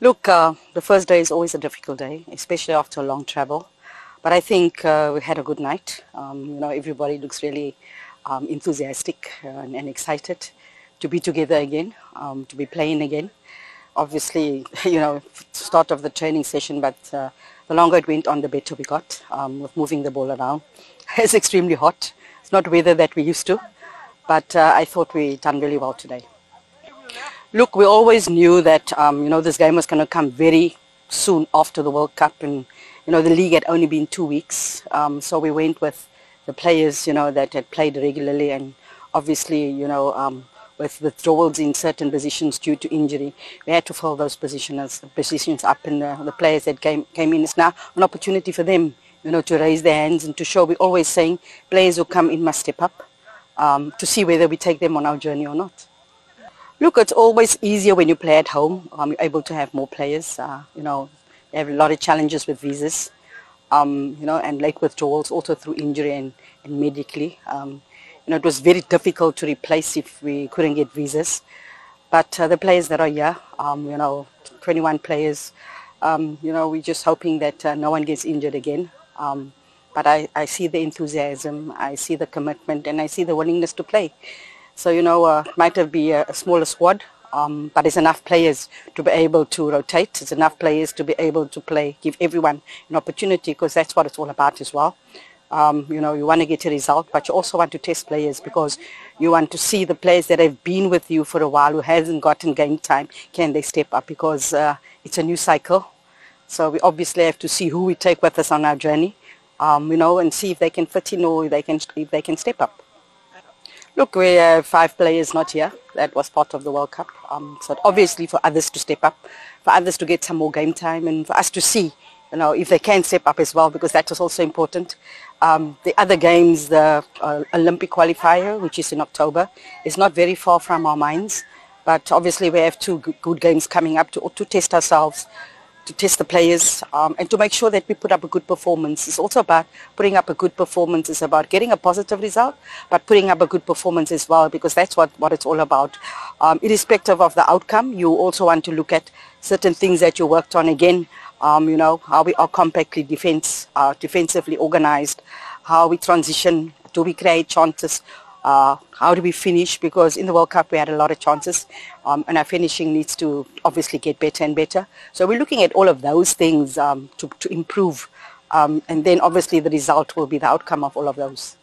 Look, the first day is always a difficult day, especially after a long travel. But I think we had a good night. Everybody looks really enthusiastic and excited to be together again, to be playing again. Obviously, start of the training session, but the longer it went on, the better we got with moving the ball around. It's extremely hot. It's not weather that we used to, but I thought we done really well today. Look, we always knew that, this game was going to come very soon after the World Cup, and, the league had only been 2 weeks. So we went with the players, that had played regularly, and obviously, with withdrawals in certain positions due to injury, we had to fill those positions up, and the players that came in, it's now an opportunity for them, to raise their hands and to show. We're always saying players who come in must step up to see whether we take them on our journey or not. Look, it's always easier when you play at home. You're able to have more players. They have a lot of challenges with visas, and late withdrawals, also through injury and medically. It was very difficult to replace if we couldn't get visas. But the players that are here, 21 players, we're just hoping that no one gets injured again. But I see the enthusiasm, I see the commitment, and I see the willingness to play. So, it might have been a smaller squad, but it's enough players to be able to rotate. It's enough players to be able to play, give everyone an opportunity, because that's what it's all about as well. You want to get a result, but you also want to test players, because you want to see the players that have been with you for a while, who hasn't gotten game time, can they step up, because it's a new cycle. So we obviously have to see who we take with us on our journey, and see if they can fit in or if they can step up. Look, we have 5 players not here. That was part of the World Cup. So obviously for others to step up, for others to get some more game time, and for us to see, if they can step up as well, because that was also important. The other games, the Olympic qualifier, which is in October, is not very far from our minds. But obviously we have 2 good games coming up to test ourselves, to test the players, and to make sure that we put up a good performance. It's also about putting up a good performance. It's about getting a positive result, but putting up a good performance as well, because that's what it's all about. Irrespective of the outcome, you also want to look at certain things that you worked on again, how we are compactly defensively organized, how we transition, do we create chances, how do we finish, because in the World Cup we had a lot of chances, and our finishing needs to obviously get better and better. So we're looking at all of those things to improve, and then obviously the result will be the outcome of all of those.